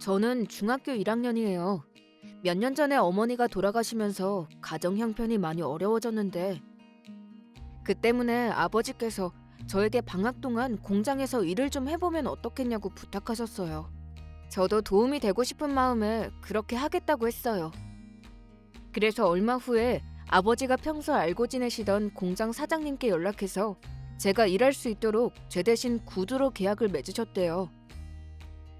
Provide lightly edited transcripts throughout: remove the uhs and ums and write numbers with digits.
저는 중학교 1학년이에요. 몇 년 전에 어머니가 돌아가시면서 가정 형편이 많이 어려워졌는데 그 때문에 아버지께서 저에게 방학 동안 공장에서 일을 좀 해보면 어떻겠냐고 부탁하셨어요. 저도 도움이 되고 싶은 마음에 그렇게 하겠다고 했어요. 그래서 얼마 후에 아버지가 평소 알고 지내시던 공장 사장님께 연락해서 제가 일할 수 있도록 제 대신 구두로 계약을 맺으셨대요.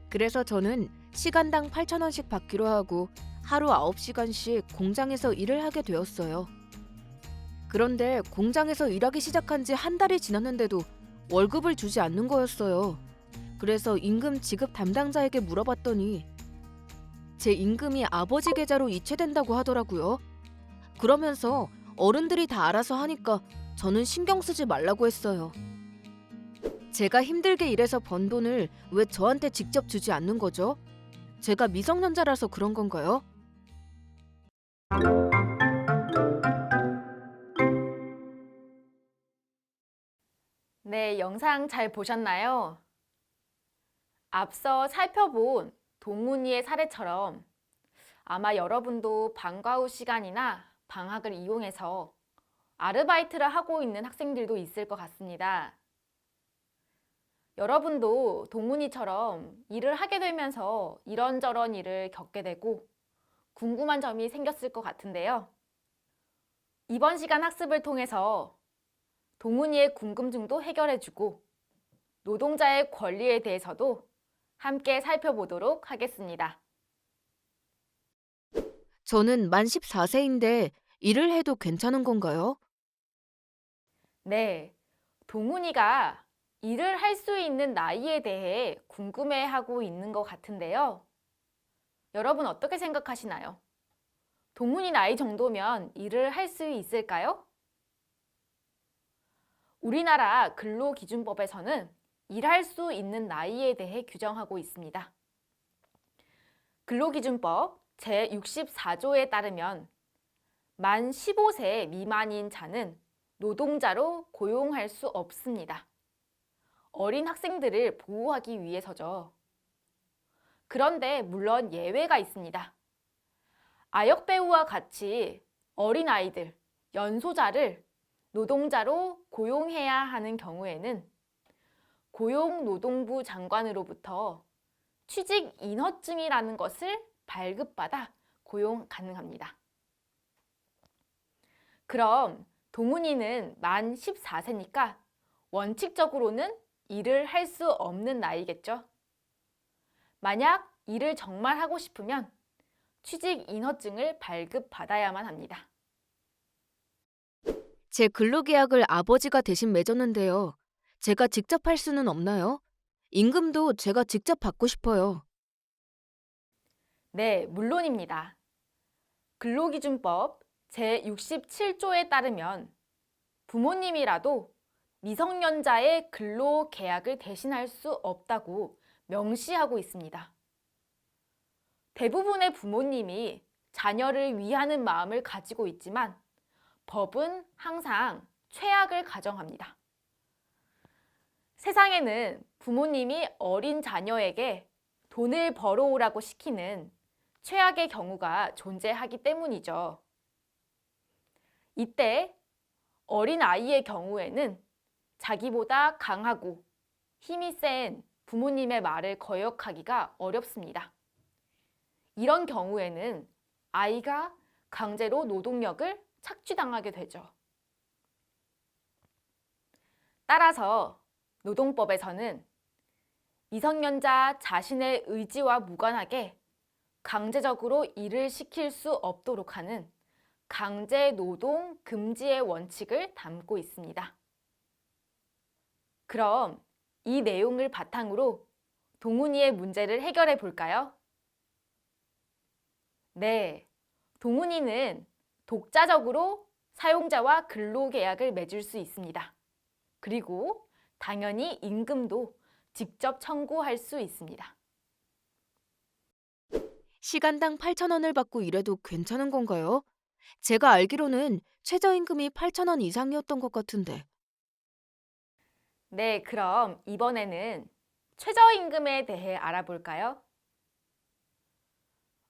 그래서 저는 시간당 8,000원씩 받기로 하고 하루 9시간씩 공장에서 일을 하게 되었어요. 그런데 공장에서 일하기 시작한 지 한 달이 지났는데도 월급을 주지 않는 거였어요. 그래서 임금 지급 담당자에게 물어봤더니 제 임금이 아버지 계좌로 이체된다고 하더라고요. 그러면서 어른들이 다 알아서 하니까 저는 신경 쓰지 말라고 했어요. 제가 힘들게 일해서 번 돈을 왜 저한테 직접 주지 않는 거죠? 제가 미성년자라서 그런 건가요? 네, 영상 잘 보셨나요? 앞서 살펴본 동문이의 사례처럼 아마 여러분도 방과 후 시간이나 방학을 이용해서 아르바이트를 하고 있는 학생들도 있을 것 같습니다. 여러분도 동문이처럼 일을 하게 되면서 이런저런 일을 겪게 되고 궁금한 점이 생겼을 것 같은데요. 이번 시간 학습을 통해서 동문이의 궁금증도 해결해주고 노동자의 권리에 대해서도 함께 살펴보도록 하겠습니다. 저는 만 14세인데 일을 해도 괜찮은 건가요? 네, 동훈이가 일을 할 수 있는 나이에 대해 궁금해하고 있는 것 같은데요. 여러분 어떻게 생각하시나요? 동훈이 나이 정도면 일을 할 수 있을까요? 우리나라 근로기준법에서는 일할 수 있는 나이에 대해 규정하고 있습니다. 근로기준법 제64조에 따르면 만 15세 미만인 자는 노동자로 고용할 수 없습니다. 어린 학생들을 보호하기 위해서죠. 그런데 물론 예외가 있습니다. 아역배우와 같이 어린아이들, 연소자를 노동자로 고용해야 하는 경우에는 고용노동부 장관으로부터 취직인허증이라는 것을 발급받아 고용 가능합니다. 그럼 동훈이는 만 14세니까 원칙적으로는 일을 할 수 없는 나이겠죠. 만약 일을 정말 하고 싶으면 취직인허증을 발급받아야만 합니다. 제 근로계약을 아버지가 대신 맺었는데요. 제가 직접 할 수는 없나요? 임금도 제가 직접 받고 싶어요. 네, 물론입니다. 근로기준법 제67조에 따르면 부모님이라도 미성년자의 근로계약을 대신할 수 없다고 명시하고 있습니다. 대부분의 부모님이 자녀를 위하는 마음을 가지고 있지만 법은 항상 최악을 가정합니다. 세상에는 부모님이 어린 자녀에게 돈을 벌어오라고 시키는 최악의 경우가 존재하기 때문이죠. 이때 어린 아이의 경우에는 자기보다 강하고 힘이 센 부모님의 말을 거역하기가 어렵습니다. 이런 경우에는 아이가 강제로 노동력을 착취당하게 되죠. 따라서 노동법에서는 미성년자 자신의 의지와 무관하게 강제적으로 일을 시킬 수 없도록 하는 강제노동 금지의 원칙을 담고 있습니다. 그럼 이 내용을 바탕으로 동훈이의 문제를 해결해 볼까요? 네, 동훈이는 독자적으로 사용자와 근로계약을 맺을 수 있습니다. 그리고 당연히 임금도 직접 청구할 수 있습니다. 시간당 8,000원을 받고 일해도 괜찮은 건가요? 제가 알기로는 최저임금이 8,000원 이상이었던 것 같은데. 네, 그럼 이번에는 최저임금에 대해 알아볼까요?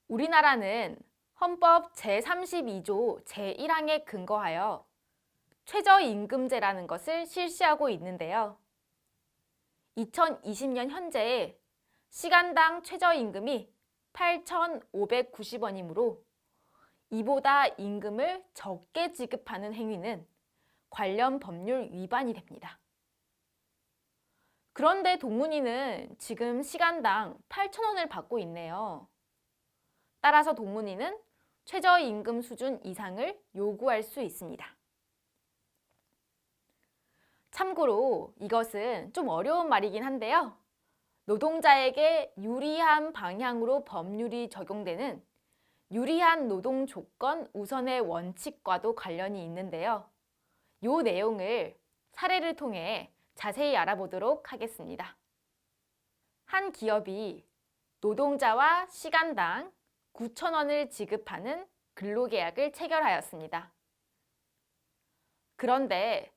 우리나라는 헌법 제32조 제1항에 근거하여 최저임금제라는 것을 실시하고 있는데요. 2020년 현재 시간당 최저임금이 8,590원이므로 이보다 임금을 적게 지급하는 행위는 관련 법률 위반이 됩니다. 그런데 동문이는 지금 시간당 8,000원을 받고 있네요. 따라서 동문이는 최저임금 수준 이상을 요구할 수 있습니다. 참고로 이것은 좀 어려운 말이긴 한데요. 노동자에게 유리한 방향으로 법률이 적용되는 유리한 노동 조건 우선의 원칙과도 관련이 있는데요. 이 내용을 사례를 통해 자세히 알아보도록 하겠습니다. 한 기업이 노동자와 시간당 9,000원을 지급하는 근로계약을 체결하였습니다. 그런데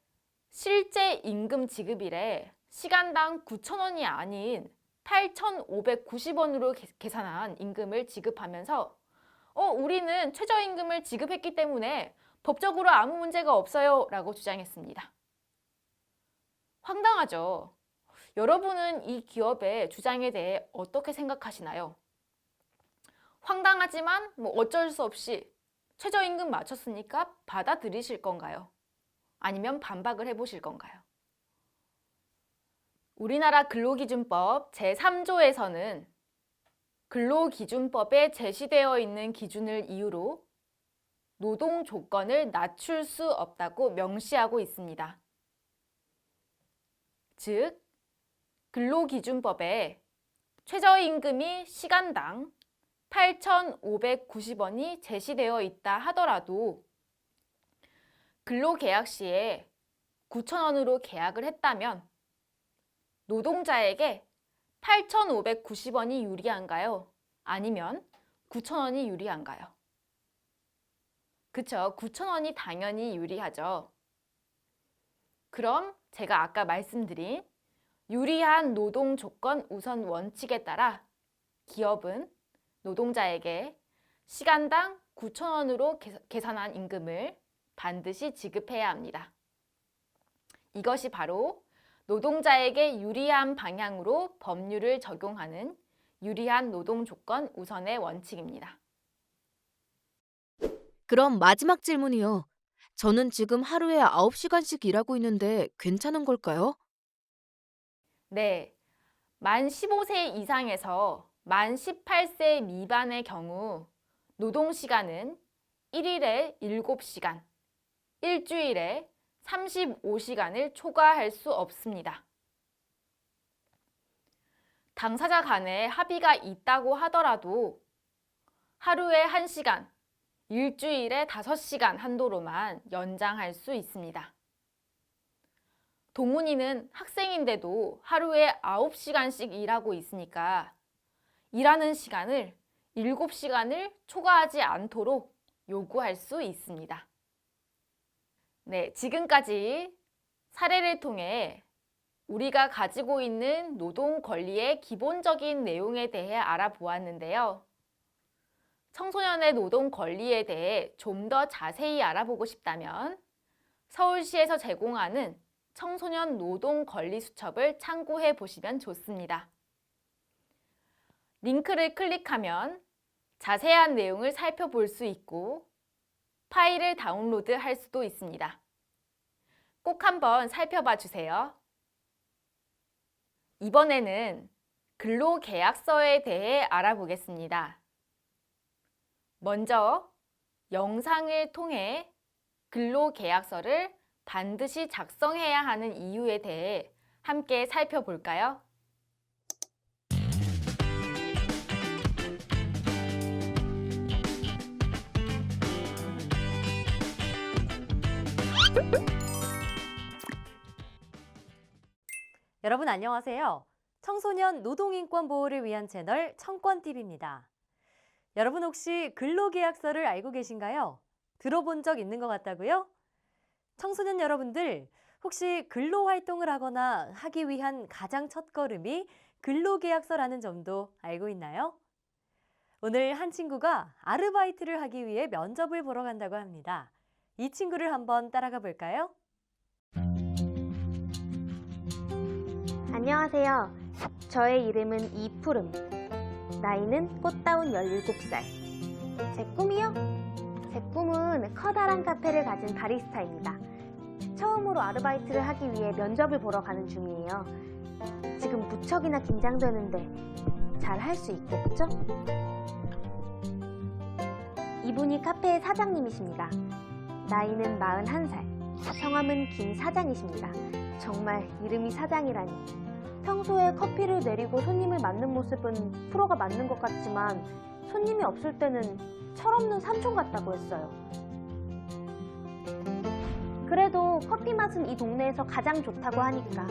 실제 임금 지급일에 시간당 9,000원이 아닌 8,590원으로 계산한 임금을 지급하면서 우리는 최저임금을 지급했기 때문에 법적으로 아무 문제가 없어요 라고 주장했습니다. 황당하죠? 여러분은 이 기업의 주장에 대해 어떻게 생각하시나요? 황당하지만 어쩔 수 없이 최저임금 맞췄으니까 받아들이실 건가요? 아니면 반박을 해보실 건가요? 우리나라 근로기준법 제3조에서는 근로기준법에 제시되어 있는 기준을 이유로 노동 조건을 낮출 수 없다고 명시하고 있습니다. 즉, 근로기준법에 최저임금이 시간당 8,590원이 제시되어 있다 하더라도 근로계약 시에 9,000원으로 계약을 했다면 노동자에게 8,590원이 유리한가요? 아니면 9,000원이 유리한가요? 그쵸, 9,000원이 당연히 유리하죠. 그럼 제가 아까 말씀드린 유리한 노동 조건 우선 원칙에 따라 기업은 노동자에게 시간당 9,000원으로 계산한 임금을 반드시 지급해야 합니다. 이것이 바로 노동자에게 유리한 방향으로 법률을 적용하는 유리한 노동 조건 우선의 원칙입니다. 그럼 마지막 질문이요. 저는 지금 하루에 9시간씩 일하고 있는데 괜찮은 걸까요? 네, 만 15세 이상에서 만 18세 미만의 경우 노동시간은 1일에 7시간, 일주일에 35시간을 초과할 수 없습니다. 당사자 간에 합의가 있다고 하더라도 하루에 1시간, 일주일에 5시간 한도로만 연장할 수 있습니다. 동문이는 학생인데도 하루에 9시간씩 일하고 있으니까 일하는 시간을 7시간을 초과하지 않도록 요구할 수 있습니다. 네, 지금까지 사례를 통해 우리가 가지고 있는 노동 권리의 기본적인 내용에 대해 알아보았는데요. 청소년의 노동 권리에 대해 좀 더 자세히 알아보고 싶다면 서울시에서 제공하는 청소년 노동 권리 수첩을 참고해 보시면 좋습니다. 링크를 클릭하면 자세한 내용을 살펴볼 수 있고 파일을 다운로드 할 수도 있습니다. 꼭 한번 살펴봐 주세요. 이번에는 근로계약서에 대해 알아보겠습니다. 먼저 영상을 통해 근로계약서를 반드시 작성해야 하는 이유에 대해 함께 살펴볼까요? 여러분 안녕하세요. 청소년 노동인권 보호를 위한 채널 청권TV입니다. 여러분 혹시 근로계약서를 알고 계신가요? 들어본 적 있는 것 같다고요? 청소년 여러분들 혹시 근로활동을 하거나 하기 위한 가장 첫걸음이 근로계약서라는 점도 알고 있나요? 오늘 한 친구가 아르바이트를 하기 위해 면접을 보러 간다고 합니다. 이 친구를 한번 따라가 볼까요? 안녕하세요. 저의 이름은 이푸름. 나이는 꽃다운 17살. 제 꿈이요? 제 꿈은 커다란 카페를 가진 바리스타입니다. 처음으로 아르바이트를 하기 위해 면접을 보러 가는 중이에요. 지금 무척이나 긴장되는데 잘 할 수 있겠죠? 이분이 카페의 사장님이십니다. 나이는 41살. 성함은 김 사장이십니다. 정말 이름이 사장이라니. 평소에 커피를 내리고 손님을 맞는 모습은 프로가 맞는 것 같지만 손님이 없을 때는 철없는 삼촌 같다고 했어요. 그래도 커피 맛은 이 동네에서 가장 좋다고 하니까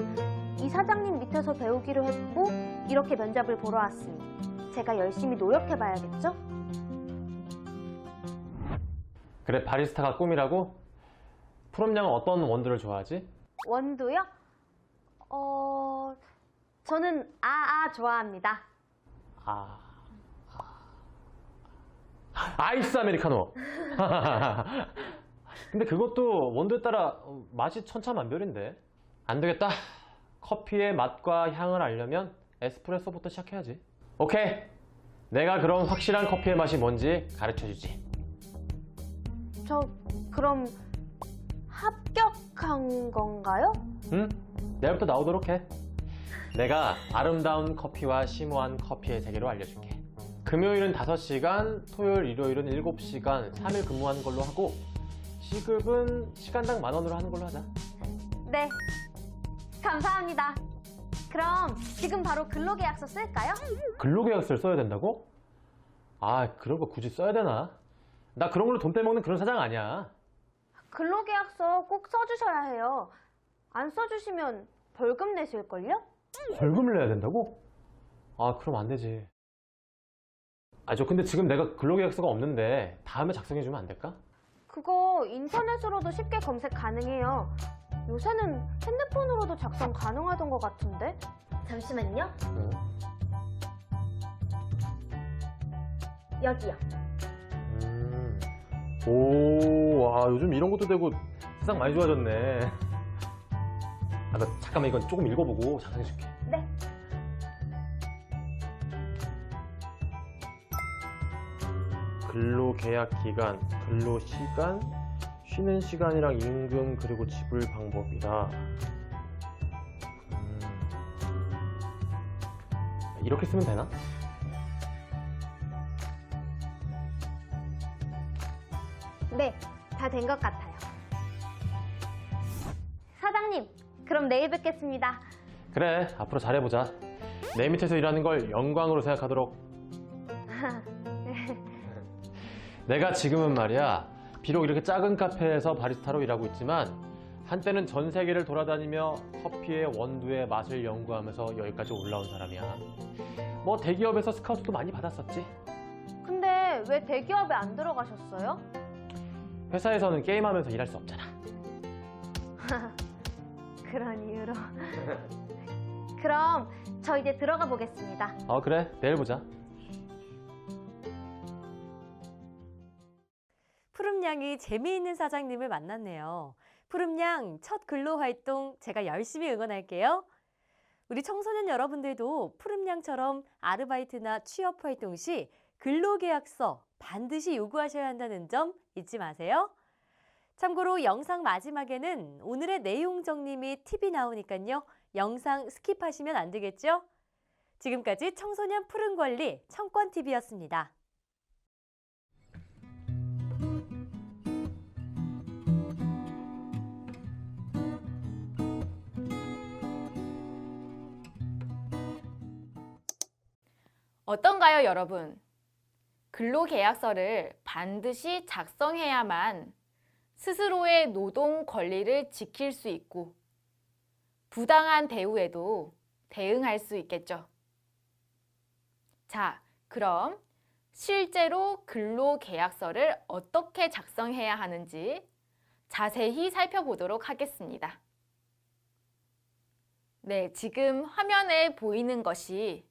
이 사장님 밑에서 배우기로 했고 이렇게 면접을 보러 왔으니 제가 열심히 노력해봐야겠죠? 그래, 바리스타가 꿈이라고? 푸름 양은 어떤 원두를 좋아하지? 원두요? 저는 좋아합니다. 아이스 아메리카노! 근데 그것도 원두에 따라 맛이 천차만별인데. 안 되겠다. 커피의 맛과 향을 알려면 에스프레소부터 시작해야지. 오케이. 내가 그럼 확실한 커피의 맛이 뭔지 가르쳐주지. 저 그럼 합격한 건가요? 응? 내일부터 나오도록 해. 내가 아름다운 커피와 심오한 커피의 세계로 알려줄게. 금요일은 5시간, 토요일, 일요일은 7시간, 3일 근무하는 걸로 하고 시급은 시간당 10,000원으로 하는 걸로 하자. 네. 감사합니다. 그럼 지금 바로 근로계약서 쓸까요? 근로계약서를 써야 된다고? 그런 거 굳이 써야 되나? 나 그런 걸로 돈 빼먹는 그런 사장 아니야. 근로계약서 꼭 써주셔야 해요. 안 써주시면 벌금 내실걸요? 벌금을 내야 된다고? 그럼 안 되지. 저 근데 지금 내가 근로계약서가 없는데 다음에 작성해주면 안 될까? 그거 인터넷으로도 쉽게 검색 가능해요. 요새는 핸드폰으로도 작성 가능하던 것 같은데? 잠시만요. 여기요. 요즘 이런 것도 되고 세상 많이 좋아졌네. 나 잠깐만 이건 조금 읽어보고 작성해줄게. 네. 근로계약 기간, 근로시간, 쉬는 시간이랑 임금 그리고 지불 방법이다. 이렇게 쓰면 되나? 네, 다 된 것 같아요. 사장님, 그럼 내일 뵙겠습니다. 그래, 앞으로 잘해보자. 내 밑에서 일하는 걸 영광으로 생각하도록. 내가 지금은 말이야, 비록 이렇게 작은 카페에서 바리스타로 일하고 있지만 한때는 전 세계를 돌아다니며 커피의 원두의 맛을 연구하면서 여기까지 올라온 사람이야. 뭐 대기업에서 스카우트도 많이 받았었지. 근데 왜 대기업에 안 들어가셨어요? 회사에서는 게임하면서 일할 수 없잖아. 그런 이유로. 그럼 저 이제 들어가 보겠습니다. 그래, 내일 보자. 푸름양이 재미있는 사장님을 만났네요. 푸름양 첫 근로 활동 제가 열심히 응원할게요. 우리 청소년 여러분들도 푸름양처럼 아르바이트나 취업 활동 시 근로계약서 반드시 요구하셔야 한다는 점 잊지 마세요. 참고로 영상 마지막에는 오늘의 내용 정리 및 팁이 나오니까요. 영상 스킵하시면 안 되겠죠? 지금까지 청소년 푸른관리 청권TV였습니다. 어떤가요, 여러분? 근로계약서를 반드시 작성해야만 스스로의 노동 권리를 지킬 수 있고 부당한 대우에도 대응할 수 있겠죠. 자, 그럼 실제로 근로계약서를 어떻게 작성해야 하는지 자세히 살펴보도록 하겠습니다. 네, 지금 화면에 보이는 것이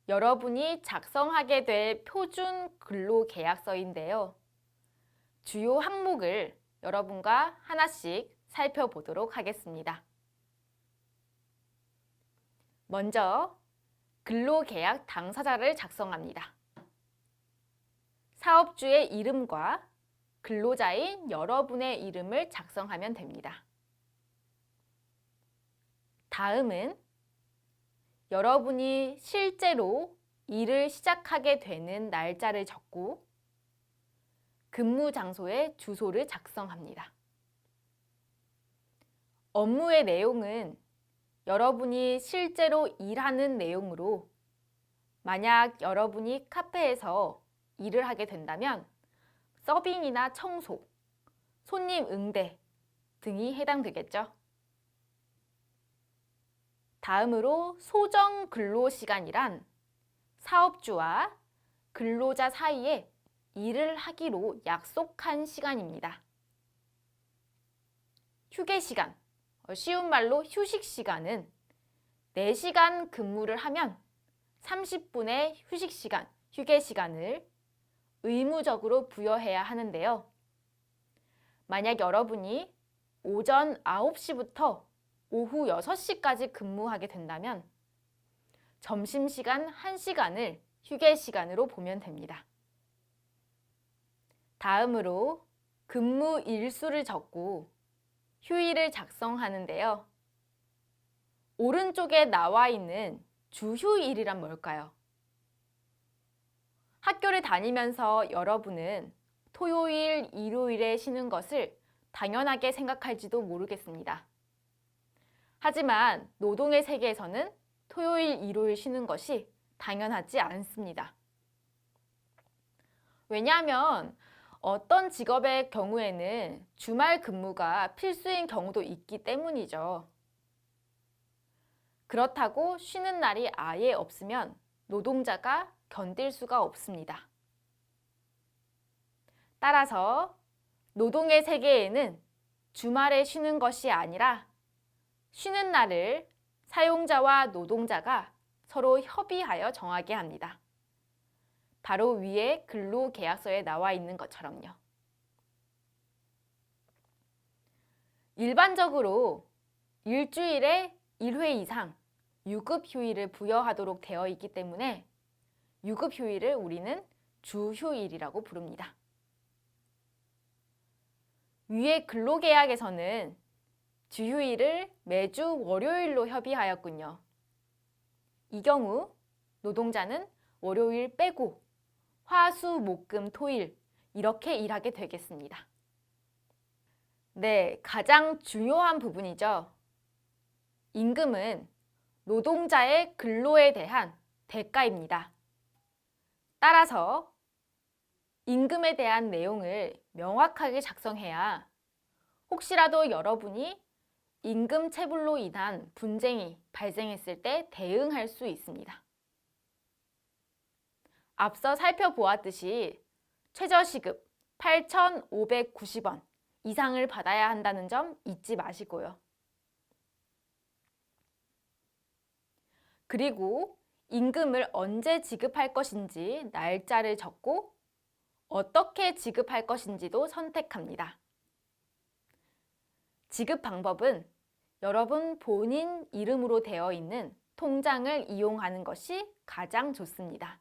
여러분이 작성하게 될 표준 근로계약서인데요. 주요 항목을 여러분과 하나씩 살펴보도록 하겠습니다. 먼저 근로계약 당사자를 작성합니다. 사업주의 이름과 근로자인 여러분의 이름을 작성하면 됩니다. 다음은 여러분이 실제로 일을 시작하게 되는 날짜를 적고 근무 장소의 주소를 작성합니다. 업무의 내용은 여러분이 실제로 일하는 내용으로 만약 여러분이 카페에서 일을 하게 된다면 서빙이나 청소, 손님 응대 등이 해당되겠죠. 다음으로 소정 근로시간이란 사업주와 근로자 사이에 일을 하기로 약속한 시간입니다. 휴게시간, 쉬운 말로 휴식시간은 4시간 근무를 하면 30분의 휴식시간, 휴게시간을 의무적으로 부여해야 하는데요. 만약 여러분이 오전 9시부터 오후 6시까지 근무하게 된다면 점심시간 1시간을 휴게시간으로 보면 됩니다. 다음으로 근무 일수를 적고 휴일을 작성하는데요. 오른쪽에 나와 있는 주휴일이란 뭘까요? 학교를 다니면서 여러분은 토요일, 일요일에 쉬는 것을 당연하게 생각할지도 모르겠습니다. 하지만 노동의 세계에서는 토요일, 일요일 쉬는 것이 당연하지 않습니다. 왜냐하면 어떤 직업의 경우에는 주말 근무가 필수인 경우도 있기 때문이죠. 그렇다고 쉬는 날이 아예 없으면 노동자가 견딜 수가 없습니다. 따라서 노동의 세계에는 주말에 쉬는 것이 아니라 쉬는 날을 사용자와 노동자가 서로 협의하여 정하게 합니다. 바로 위에 근로계약서에 나와 있는 것처럼요. 일반적으로 일주일에 1회 이상 유급휴일을 부여하도록 되어 있기 때문에 유급휴일을 우리는 주휴일이라고 부릅니다. 위의 근로계약에서는 주휴일을 매주 월요일로 협의하였군요. 이 경우 노동자는 월요일 빼고 화, 수, 목, 금, 토일 이렇게 일하게 되겠습니다. 네, 가장 중요한 부분이죠. 임금은 노동자의 근로에 대한 대가입니다. 따라서 임금에 대한 내용을 명확하게 작성해야 혹시라도 여러분이 임금 체불로 인한 분쟁이 발생했을 때 대응할 수 있습니다. 앞서 살펴보았듯이 최저시급 8,590원 이상을 받아야 한다는 점 잊지 마시고요. 그리고 임금을 언제 지급할 것인지 날짜를 적고 어떻게 지급할 것인지도 선택합니다. 지급 방법은 여러분 본인 이름으로 되어 있는 통장을 이용하는 것이 가장 좋습니다.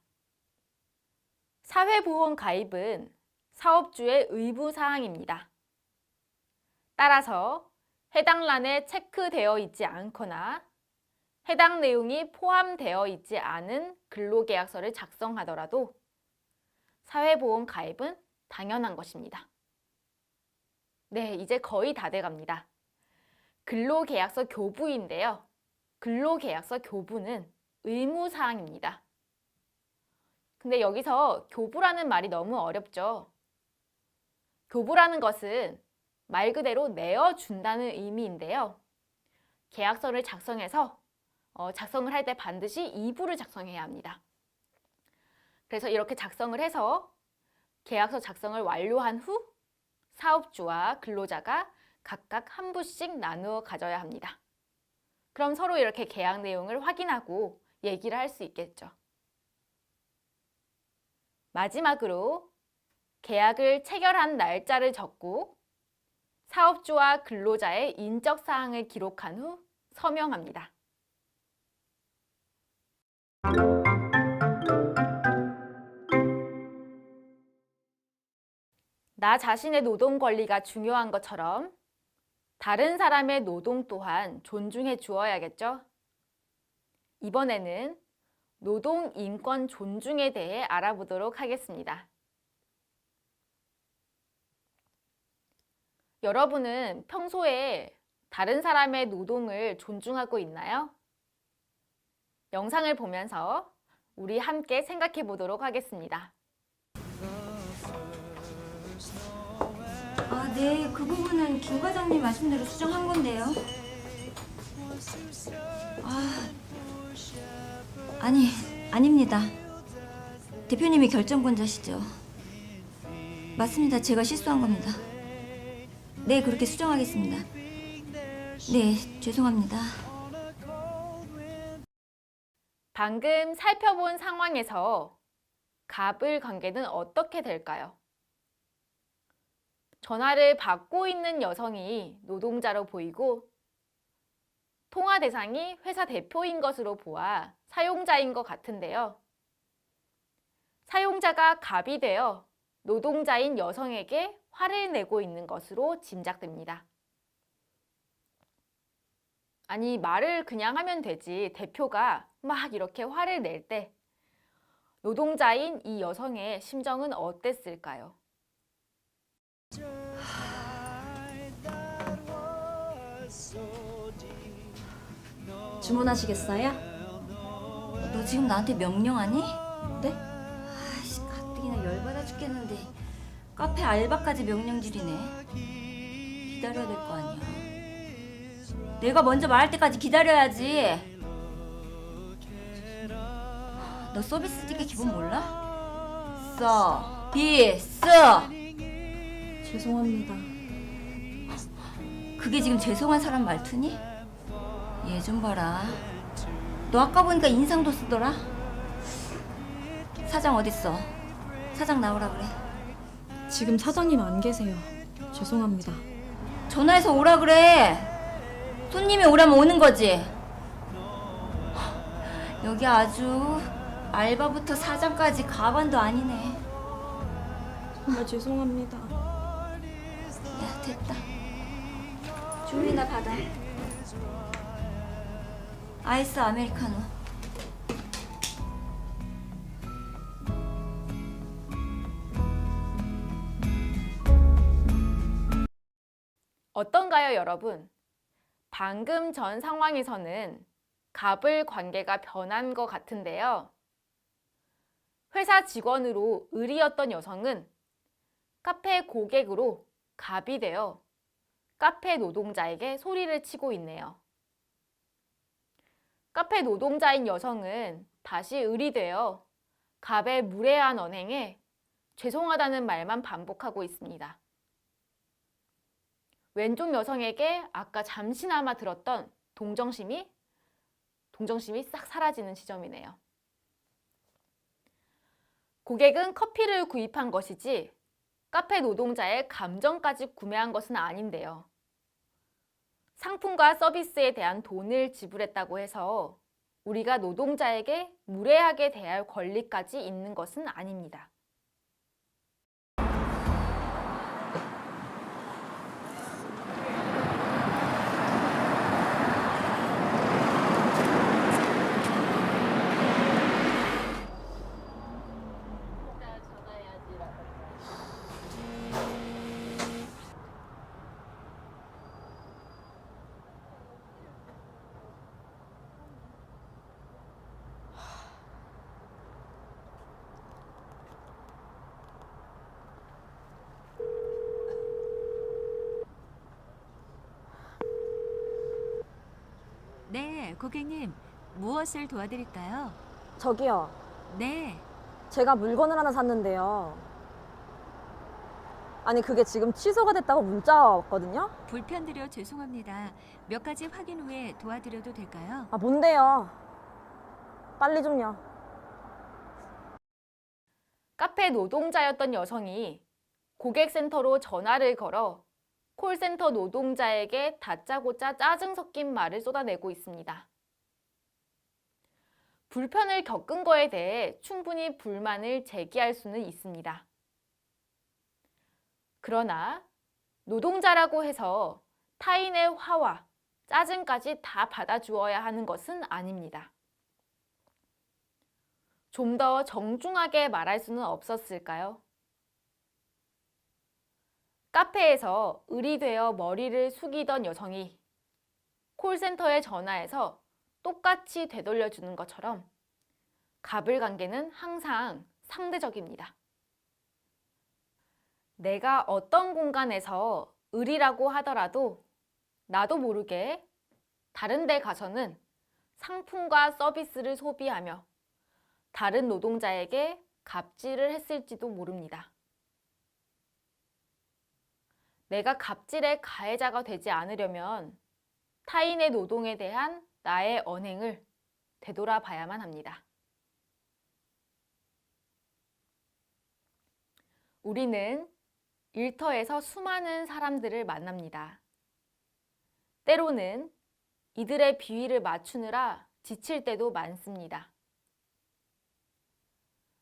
사회보험 가입은 사업주의 의무사항입니다. 따라서 해당 란에 체크되어 있지 않거나 해당 내용이 포함되어 있지 않은 근로계약서를 작성하더라도 사회보험 가입은 당연한 것입니다. 네, 이제 거의 다 돼갑니다. 근로계약서 교부인데요. 근로계약서 교부는 의무사항입니다. 근데 여기서 교부라는 말이 너무 어렵죠. 교부라는 것은 말 그대로 내어준다는 의미인데요. 계약서를 작성해서 작성을 할 때 반드시 2부를 작성해야 합니다. 그래서 이렇게 작성을 해서 계약서 작성을 완료한 후 사업주와 근로자가 각각 한 부씩 나누어 가져야 합니다. 그럼 서로 이렇게 계약 내용을 확인하고 얘기를 할 수 있겠죠. 마지막으로 계약을 체결한 날짜를 적고 사업주와 근로자의 인적 사항을 기록한 후 서명합니다. 나 자신의 노동 권리가 중요한 것처럼 다른 사람의 노동 또한 존중해 주어야겠죠? 이번에는 노동 인권 존중에 대해 알아보도록 하겠습니다. 여러분은 평소에 다른 사람의 노동을 존중하고 있나요? 영상을 보면서 우리 함께 생각해 보도록 하겠습니다. 네, 그 부분은 김 과장님 말씀대로 수정한 건데요. 아닙니다. 대표님이 결정권자시죠. 맞습니다. 제가 실수한 겁니다. 네, 그렇게 수정하겠습니다. 네, 죄송합니다. 방금 살펴본 상황에서 갑을 관계는 어떻게 될까요? 전화를 받고 있는 여성이 노동자로 보이고 통화 대상이 회사 대표인 것으로 보아 사용자인 것 같은데요. 사용자가 갑이 되어 노동자인 여성에게 화를 내고 있는 것으로 짐작됩니다. 아니, 말을 그냥 하면 되지. 대표가 막 이렇게 화를 낼 때 노동자인 이 여성의 심정은 어땠을까요? 주문하시겠어요? 너 지금 나한테 명령하니? 네? 가뜩이나 열받아 죽겠는데 카페 알바까지 명령질이네. 기다려야 될 거 아니야. 내가 먼저 말할 때까지 기다려야지. 너 서비스직의 기본 몰라? 서비스! 죄송합니다. 그게 지금 죄송한 사람 말투니? 얘 좀 봐라. 너 아까 보니까 인상도 쓰더라. 사장 어딨어? 사장 나오라 그래. 지금 사장님 안 계세요. 죄송합니다. 전화해서 오라 그래. 손님이 오라면 오는 거지. 여기 아주 알바부터 사장까지 가반도 아니네. 정말 죄송합니다. 야, 됐다. 주문이나 받아. 아이스 아메리카노. 어떤가요, 여러분? 방금 전 상황에서는 갑을 관계가 변한 것 같은데요. 회사 직원으로 을이었던 여성은 카페 고객으로 갑이 되어 카페 노동자에게 소리를 치고 있네요. 카페 노동자인 여성은 다시 을이 되어 갑의 무례한 언행에 죄송하다는 말만 반복하고 있습니다. 왼쪽 여성에게 아까 잠시나마 들었던 동정심이 싹 사라지는 지점이네요. 고객은 커피를 구입한 것이지 카페 노동자의 감정까지 구매한 것은 아닌데요. 상품과 서비스에 대한 돈을 지불했다고 해서 우리가 노동자에게 무례하게 대할 권리까지 있는 것은 아닙니다. 네, 고객님. 무엇을 도와드릴까요? 저기요, 네, 제가 물건을 하나 샀는데요. 아니, 그게 지금 취소가 됐다고 문자가 왔거든요? 불편드려 죄송합니다. 몇 가지 확인 후에 도와드려도 될까요? 아, 뭔데요? 빨리 좀요. 카페 노동자였던 여성이 고객센터로 전화를 걸어 콜센터 노동자에게 다짜고짜 짜증 섞인 말을 쏟아내고 있습니다. 불편을 겪은 거에 대해 충분히 불만을 제기할 수는 있습니다. 그러나 노동자라고 해서 타인의 화와 짜증까지 다 받아주어야 하는 것은 아닙니다. 좀 더 정중하게 말할 수는 없었을까요? 카페에서 을이 되어 머리를 숙이던 여성이 콜센터에 전화해서 똑같이 되돌려주는 것처럼 갑을 관계는 항상 상대적입니다. 내가 어떤 공간에서 을이라고 하더라도 나도 모르게 다른 데 가서는 상품과 서비스를 소비하며 다른 노동자에게 갑질을 했을지도 모릅니다. 내가 갑질의 가해자가 되지 않으려면 타인의 노동에 대한 나의 언행을 되돌아봐야만 합니다. 우리는 일터에서 수많은 사람들을 만납니다. 때로는 이들의 비위를 맞추느라 지칠 때도 많습니다.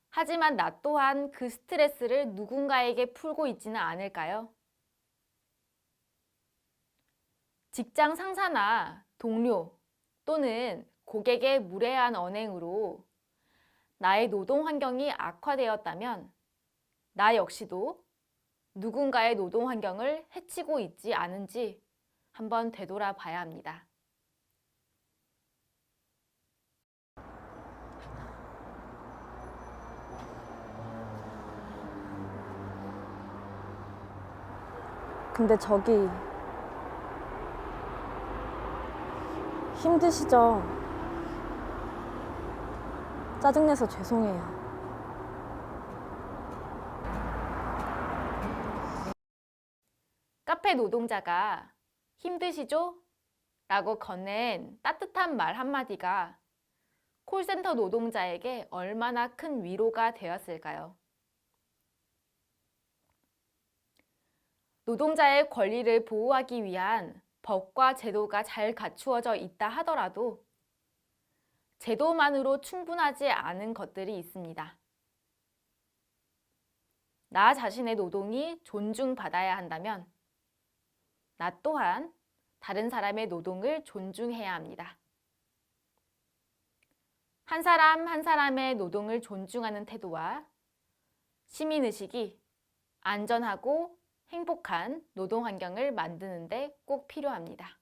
하지만 나 또한 그 스트레스를 누군가에게 풀고 있지는 않을까요? 직장 상사나 동료 또는 고객의 무례한 언행으로 나의 노동 환경이 악화되었다면 나 역시도 누군가의 노동 환경을 해치고 있지 않은지 한번 되돌아봐야 합니다. 근데 저기 힘드시죠? 짜증내서 죄송해요. 카페 노동자가 힘드시죠? 라고 건넨 따뜻한 말 한마디가 콜센터 노동자에게 얼마나 큰 위로가 되었을까요? 노동자의 권리를 보호하기 위한 법과 제도가 잘 갖추어져 있다 하더라도 제도만으로 충분하지 않은 것들이 있습니다. 나 자신의 노동이 존중받아야 한다면 나 또한 다른 사람의 노동을 존중해야 합니다. 한 사람 한 사람의 노동을 존중하는 태도와 시민의식이 안전하고 행복한 노동 환경을 만드는 데 꼭 필요합니다.